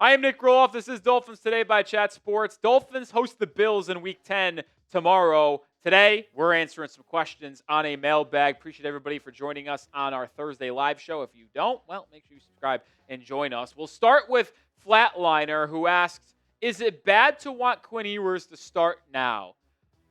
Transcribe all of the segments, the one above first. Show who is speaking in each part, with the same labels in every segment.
Speaker 1: I am Nick Rohloff. This is Dolphins Today by Chat Sports. Dolphins host the Bills in Week 10 tomorrow. Today, we're answering some questions on a mailbag. Appreciate everybody for joining us on our Thursday live show. If you don't, well, make sure you subscribe and join us. We'll start with Flatliner, who asks, is it bad to want Quinn Ewers to start now?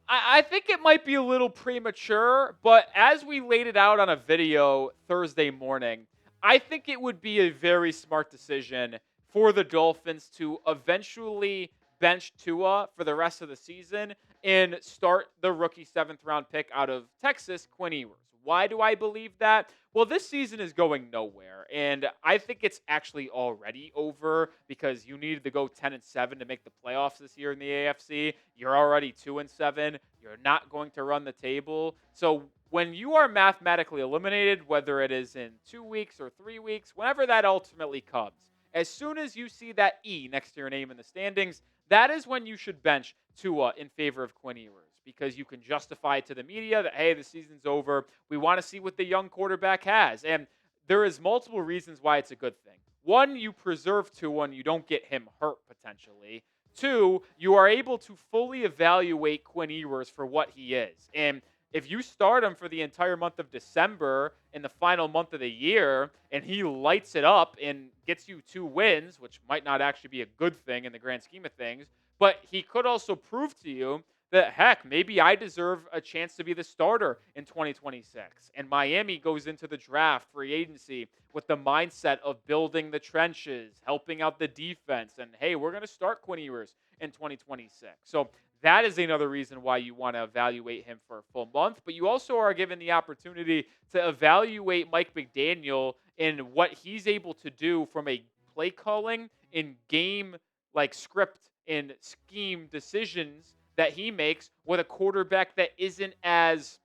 Speaker 1: I think it might be a little premature, but as we laid it out on a video Thursday morning, I think it would be a very smart decision for the Dolphins to eventually bench Tua for the rest of the season and start the rookie 7th-round pick out of Texas, Quinn Ewers. Why do I believe that? Well, this season is going nowhere, and I think it's actually already over because you needed to go 10-7 to make the playoffs this year in the AFC. You're already 2-7. You're not going to run the table. So when you are mathematically eliminated, whether it is in 2 weeks or 3 weeks, whenever that ultimately comes, as soon as you see that E next to your name in the standings, that is when you should bench Tua in favor of Quinn Ewers because you can justify it to the media that, hey, the season's over. We want to see what the young quarterback has. And there is multiple reasons why it's a good thing. One, you preserve Tua and you don't get him hurt potentially. Two, you are able to fully evaluate Quinn Ewers for what he is. And if you start him for the entire month of December in the final month of the year and he lights it up and gets you 2 wins, which might not actually be a good thing in the grand scheme of things, but he could also prove to you that, heck, maybe I deserve a chance to be the starter in 2026. And Miami goes into the draft, free agency, with the mindset of building the trenches, helping out the defense, and, hey, we're going to start Quinn Ewers in 2026. So that is another reason why you want to evaluate him for a full month. But you also are given the opportunity to evaluate Mike McDaniel and what he's able to do from a play calling in game like script and scheme decisions that he makes with a quarterback that isn't as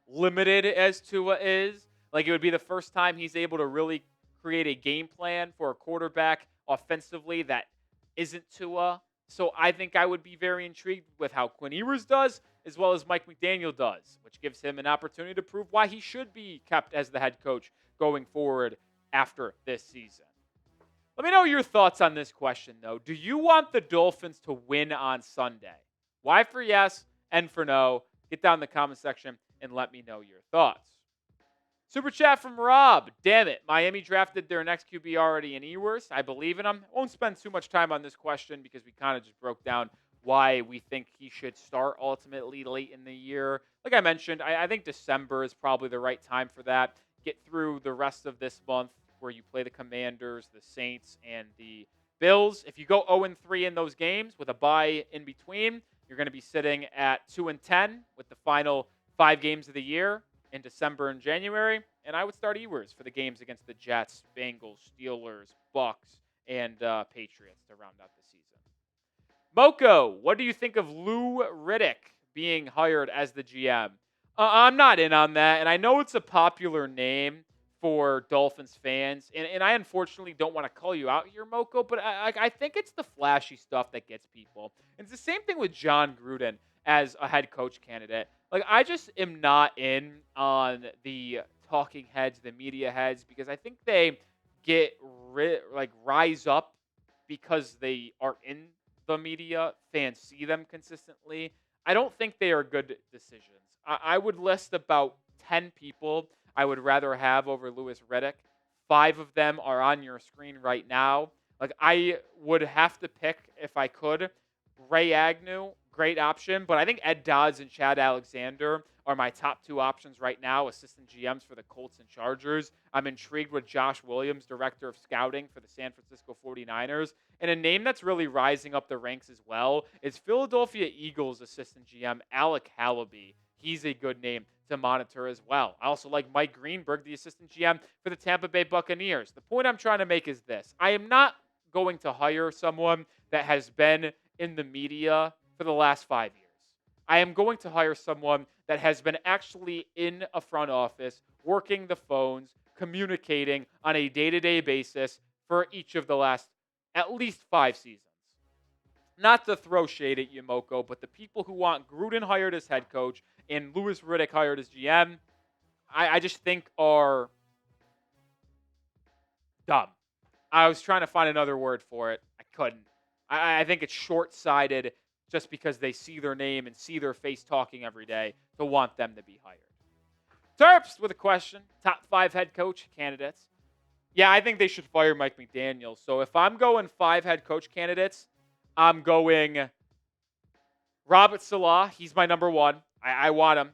Speaker 1: limited as Tua is. Like, it would be the first time he's able to really create a game plan for a quarterback offensively that isn't Tua. So I think I would be very intrigued with how Quinn Ewers does, as well as Mike McDaniel does, which gives him an opportunity to prove why he should be kept as the head coach going forward after this season. Let me know your thoughts on this question, though. Do you want the Dolphins to win on Sunday? Y for yes, N for no. Get down in the comment section and let me know your thoughts. Super chat from Rob. Damn it. Miami drafted their next QB already in Ewers. I believe in him. Won't spend too much time on this question because we kind of just broke down why we think he should start ultimately late in the year. Like I mentioned, I think December is probably the right time for that. Get through the rest of this month where you play the Commanders, the Saints, and the Bills. If you go 0-3 in those games with a bye in between, you're going to be sitting at 2-10 with the final 5 games of the year in December and January. And I would start Ewers for the games against the Jets, Bengals, Steelers, Bucks, and Patriots to round out the season. Moko, what do you think of Lou Riddick being hired as the GM? I'm not in on that, and I know it's a popular name for Dolphins fans, and I unfortunately don't want to call you out here, Moko, but I think it's the flashy stuff that gets people. And it's the same thing with John Gruden as a head coach candidate. Like, I just am not in on the talking heads, the media heads, because I think they get rise up because they are in the media. Fans see them consistently. I don't think they are good decisions. I would list about 10 people I would rather have over Louis Riddick. 5 of them are on your screen right now. Like, I would have to pick, if I could, Ray Agnew, great option, but I think Ed Dodds and Chad Alexander are my top 2 options right now, assistant GMs for the Colts and Chargers. I'm intrigued with Josh Williams, director of scouting for the San Francisco 49ers. And a name that's really rising up the ranks as well is Philadelphia Eagles assistant GM Alec Hallaby. He's a good name to monitor as well. I also like Mike Greenberg, the assistant GM for the Tampa Bay Buccaneers. The point I'm trying to make is this. I am not going to hire someone that has been in the media for the last 5 years. I am going to hire someone that has been actually in a front office, working the phones, communicating on a day-to-day basis for each of the last at least 5 seasons. Not to throw shade at Yamoko, but the people who want Gruden hired as head coach and Louis Riddick hired as GM, I just think are dumb. I was trying to find another word for it. I couldn't. I think it's short-sighted just because they see their name and see their face talking every day to want them to be hired. Terps with a question. Top 5 head coach candidates. Yeah, I think they should fire Mike McDaniel. So if I'm going 5 head coach candidates, I'm going Robert Salah. He's my number 1. I want him.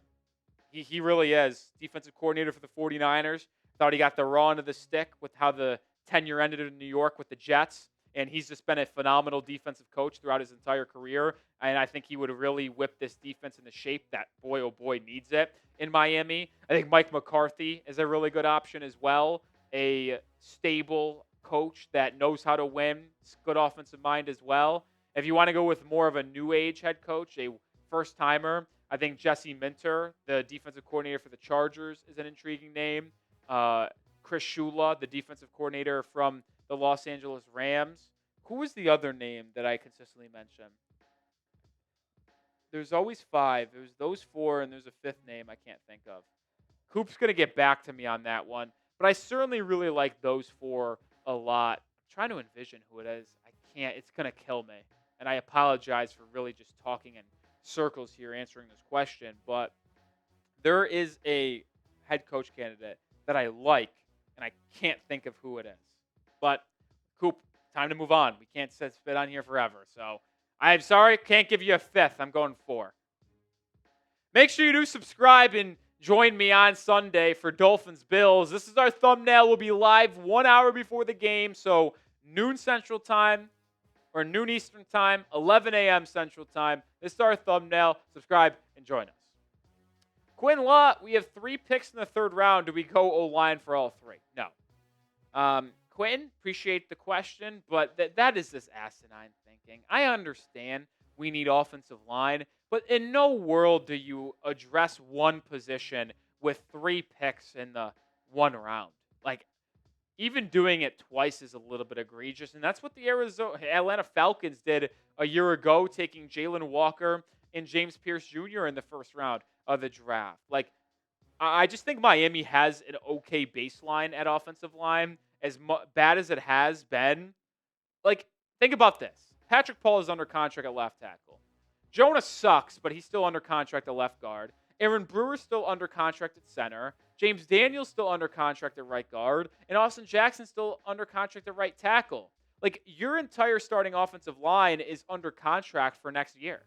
Speaker 1: He really is. Defensive coordinator for the 49ers. Thought he got the raw end of the stick with how the tenure ended in New York with the Jets. And he's just been a phenomenal defensive coach throughout his entire career. And I think he would really whip this defense into shape that, boy, oh boy, needs it in Miami. I think Mike McCarthy is a really good option as well. A stable coach that knows how to win. Good offensive mind as well. If you want to go with more of a new age head coach, a first-timer, I think Jesse Minter, the defensive coordinator for the Chargers, is an intriguing name. Chris Shula, the defensive coordinator from the Los Angeles Rams. Who was the other name that I consistently mention? There's always 5. There's those 4, and there's a 5th name I can't think of. Coop's going to get back to me on that one. But I certainly really like those 4 a lot. I'm trying to envision who it is. I can't. It's going to kill me. And I apologize for really just talking in circles here answering this question. But there is a head coach candidate that I like, and I can't think of who it is. But, Coop, time to move on. We can't sit on here forever. So, I'm sorry, can't give you a 5th. I'm going 4. Make sure you do subscribe and join me on Sunday for Dolphins Bills. This is our thumbnail. We'll be live 1 hour before the game. So, noon Central Time or noon Eastern Time, 11 a.m. Central Time. This is our thumbnail. Subscribe and join us. Quinn Law, we have 3 picks in the 3rd round. Do we go O-line for all 3? No. Quinn, appreciate the question, but that is this asinine thinking. I understand we need offensive line, but in no world do you address one position with 3 picks in the 1 round. Like, even doing it twice is a little bit egregious, and that's what the Atlanta Falcons did a year ago, taking Jalen Walker and James Pierce Jr. in the 1st round of the draft. Like, I just think Miami has an okay baseline at offensive line. As bad as it has been, like, think about this. Patrick Paul is under contract at left tackle. Jonah sucks, but he's still under contract at left guard. Aaron Brewer's still under contract at center. James Daniels still under contract at right guard. And Austin Jackson's still under contract at right tackle. Like, your entire starting offensive line is under contract for next year.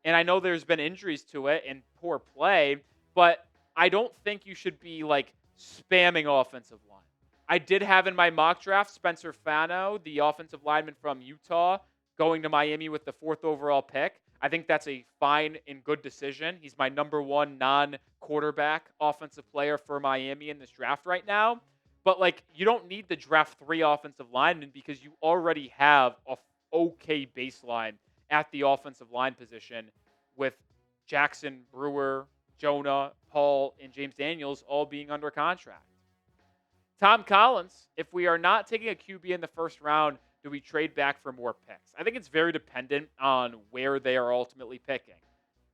Speaker 1: And I know there's been injuries to it and poor play, but I don't think you should be, like, spamming offensive line. I did have in my mock draft Spencer Fano, the offensive lineman from Utah, going to Miami with the 4th overall pick. I think that's a fine and good decision. He's my number 1 non-quarterback offensive player for Miami in this draft right now. But, like, you don't need to draft 3 offensive linemen because you already have a okay baseline at the offensive line position with Jackson, Brewer, Jonah, Paul, and James Daniels all being under contract. Tom Collins, if we are not taking a QB in the 1st round, do we trade back for more picks? I think it's very dependent on where they are ultimately picking.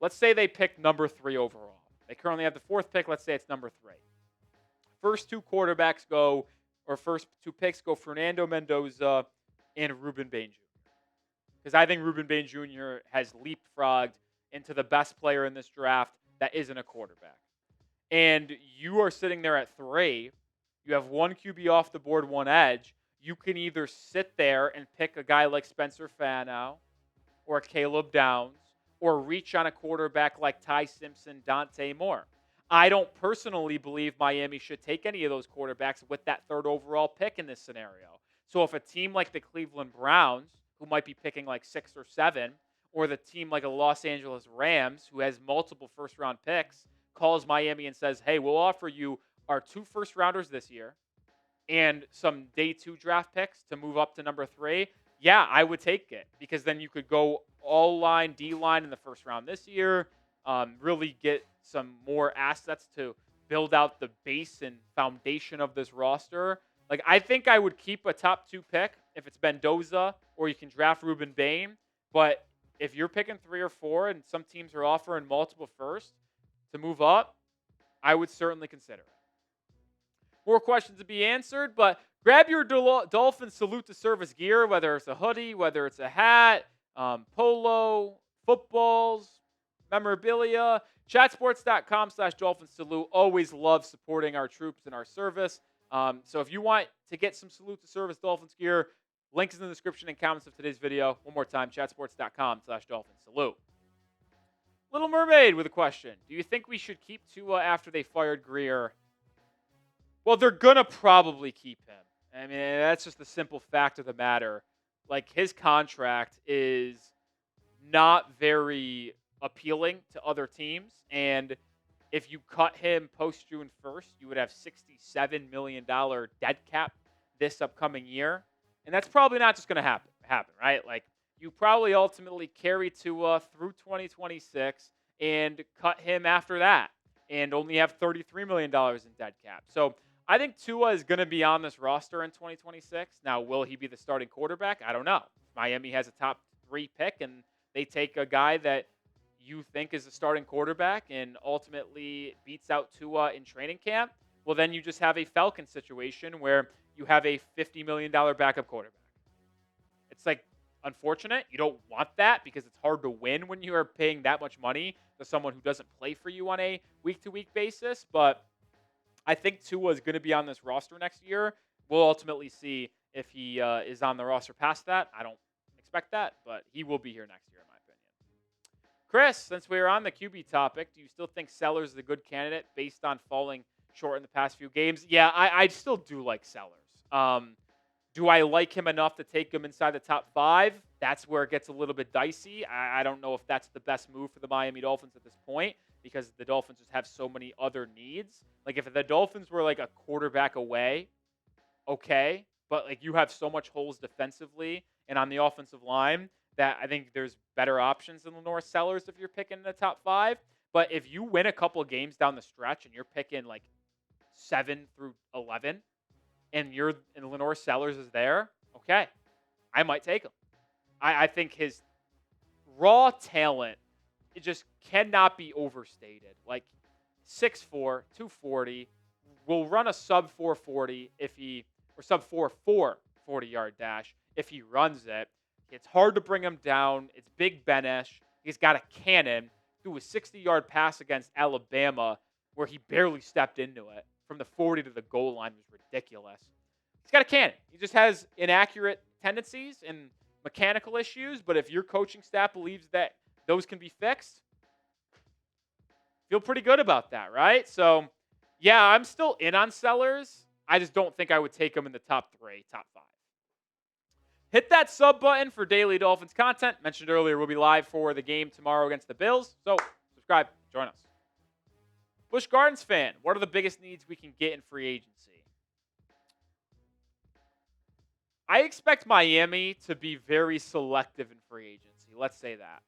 Speaker 1: Let's say they pick number 3 overall. They currently have the 4th pick. Let's say it's number 3. First 2 quarterbacks go, or first 2 picks go Fernando Mendoza and Ruben Bain Jr. Because I think Ruben Bain Jr. has leapfrogged into the best player in this draft that isn't a quarterback. And you are sitting there at 3. You have 1 QB off the board, 1 edge. You can either sit there and pick a guy like Spencer Fano or Caleb Downs or reach on a quarterback like Ty Simpson, Dante Moore. I don't personally believe Miami should take any of those quarterbacks with that 3rd overall pick in this scenario. So if a team like the Cleveland Browns, who might be picking like 6 or 7, or the team like a Los Angeles Rams, who has multiple 1st-round picks, calls Miami and says, hey, we'll offer you our 2 first-rounders this year and some day 2 draft picks to move up to number 3, yeah, I would take it because then you could go all line, D-line in the 1st round this year, really get some more assets to build out the base and foundation of this roster. Like, I think I would keep a top 2 pick if it's Mendoza or you can draft Ruben Bain. But if you're picking 3 or 4 and some teams are offering multiple firsts to move up, I would certainly consider it. more questions to be answered. But grab your Dolphins salute to service gear, whether it's a hoodie, whether it's a hat, polo, footballs, memorabilia. Chatsports.com/Dolphins salute. Always love supporting our troops and our service. So if you want to get some salute to service Dolphins gear, link is in the description and comments of today's video. One more time, chatsports.com/Dolphins salute. Little Mermaid with a question. Do you think we should keep Tua after they fired Grier? Well, they're going to probably keep him. I mean, that's just the simple fact of the matter. Like, his contract is not very appealing to other teams. And if you cut him post June 1st, you would have $67 million dead cap this upcoming year. And that's probably not just going to happen, right? Like, you probably ultimately carry Tua through 2026 and cut him after that and only have $33 million in dead cap. So I think Tua is going to be on this roster in 2026. Now, will he be the starting quarterback? I don't know. Miami has a top 3 pick, and they take a guy that you think is a starting quarterback and ultimately beats out Tua in training camp. Well, then you just have a Falcon situation where you have a $50 million backup quarterback. It's like, unfortunate. You don't want that because it's hard to win when you are paying that much money to someone who doesn't play for you on a week-to-week basis. But I think Tua is going to be on this roster next year. We'll ultimately see if he is on the roster past that. I don't expect that, but he will be here next year, in my opinion. Chris, since we are on the QB topic, do you still think Sellers is a good candidate based on falling short in the past few games? Yeah, I still do like Sellers. Do I like him enough to take him inside the top 5? That's where it gets a little bit dicey. I don't know if that's the best move for the Miami Dolphins at this point because the Dolphins just have so many other needs. Like, if the Dolphins were like a quarterback away, okay, but like you have so much holes defensively and on the offensive line that I think there's better options than LaNorris Sellers if you're picking in the top 5. But if you win a couple of games down the stretch and you're picking like 7 through 11, and LaNorris Sellers is there, okay, I might take him. I think his raw talent, it just cannot be overstated. Like, 6'4", 240, will run a sub 440 or sub 4.4 40-yard dash if he runs it. It's hard to bring him down. It's Big Ben-ish. He's got a cannon. Threw a 60-yard pass against Alabama where he barely stepped into it. From the 40 to the goal line was ridiculous. He's got a cannon. He just has inaccurate tendencies and mechanical issues, but if your coaching staff believes that those can be fixed, feel pretty good about that, right? So, yeah, I'm still in on Sellers. I just don't think I would take him in the top 3, top 5. Hit that sub button for daily Dolphins content. Mentioned earlier, we'll be live for the game tomorrow against the Bills. So, subscribe. Join us. Busch Gardens fan, what are the biggest needs we can get in free agency? I expect Miami to be very selective in free agency. Let's say that.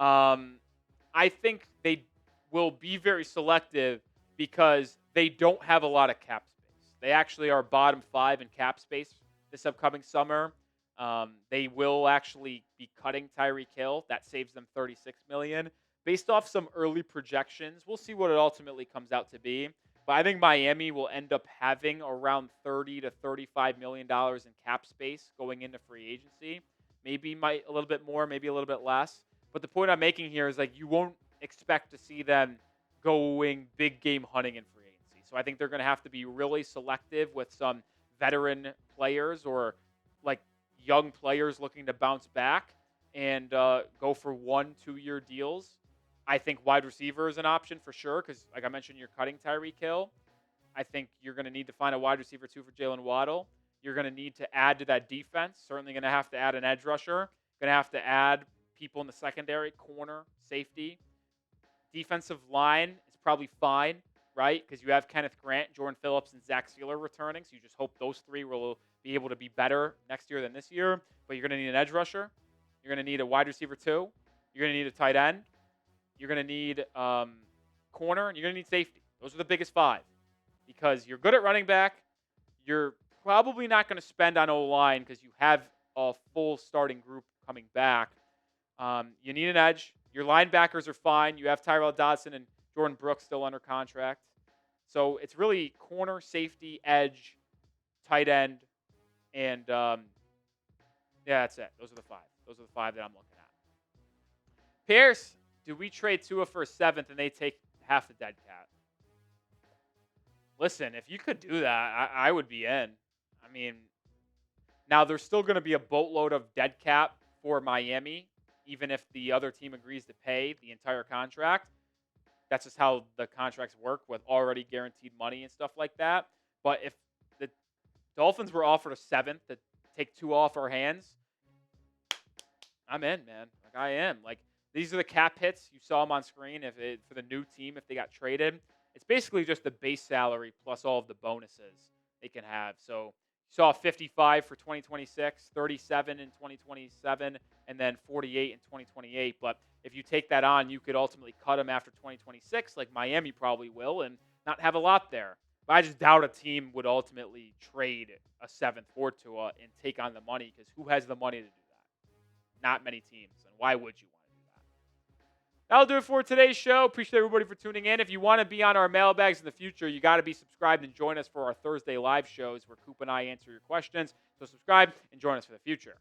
Speaker 1: I think they will be very selective because they don't have a lot of cap space. They actually are bottom 5 in cap space this upcoming summer. They will actually be cutting Tyreek Hill. That saves them $36 million. Based off some early projections, we'll see what it ultimately comes out to be. But I think Miami will end up having around $30 to $35 million in cap space going into free agency. Maybe a little bit more, maybe a little bit less. But the point I'm making here is like you won't expect to see them going big game hunting in free agency. So I think they're going to have to be really selective with some veteran players or like young players looking to bounce back and go for 1-2 year deals. I think wide receiver is an option for sure because, like I mentioned, you're cutting Tyreek Hill. I think you're going to need to find a wide receiver, too, for Jalen Waddle. You're going to need to add to that defense. Certainly going to have to add an edge rusher. Going to have to add people in the secondary, corner, safety. Defensive line is probably fine, right? Because you have Kenneth Grant, Jordan Phillips, and Zach Sealer returning. So you just hope those 3 will be able to be better next year than this year. But you're going to need an edge rusher. You're going to need a wide receiver, 2. You're going to need a tight end. You're going to need corner, and you're going to need safety. Those are the biggest 5 because you're good at running back. You're probably not going to spend on O-line because you have a full starting group coming back. You need an edge. Your linebackers are fine. You have Tyrell Dodson and Jordan Brooks still under contract. So it's really corner, safety, edge, tight end, and that's it. Those are the 5. Those are the 5 that I'm looking at. Pierce, do we trade Tua for a 7th and they take half the dead cap? Listen, if you could do that, I would be in. I mean, now there's still going to be a boatload of dead cap for Miami, even if the other team agrees to pay the entire contract. That's just how the contracts work with already guaranteed money and stuff like that. But if the Dolphins were offered a 7th to take Tua off our hands, I'm in, man. Like, I am. Like, these are the cap hits. You saw them on screen for the new team if they got traded. It's basically just the base salary plus all of the bonuses they can have. So you saw 55 for 2026, 37 in 2027, and then 48 in 2028. But if you take that on, you could ultimately cut them after 2026, like Miami probably will, and not have a lot there. But I just doubt a team would ultimately trade a 7th for Tua and take on the money, because who has the money to do that? Not many teams. And why would you want to do that? That'll do it for today's show. Appreciate everybody for tuning in. If you want to be on our mailbags in the future, you got to be subscribed and join us for our Thursday live shows where Coop and I answer your questions. So subscribe and join us for the future.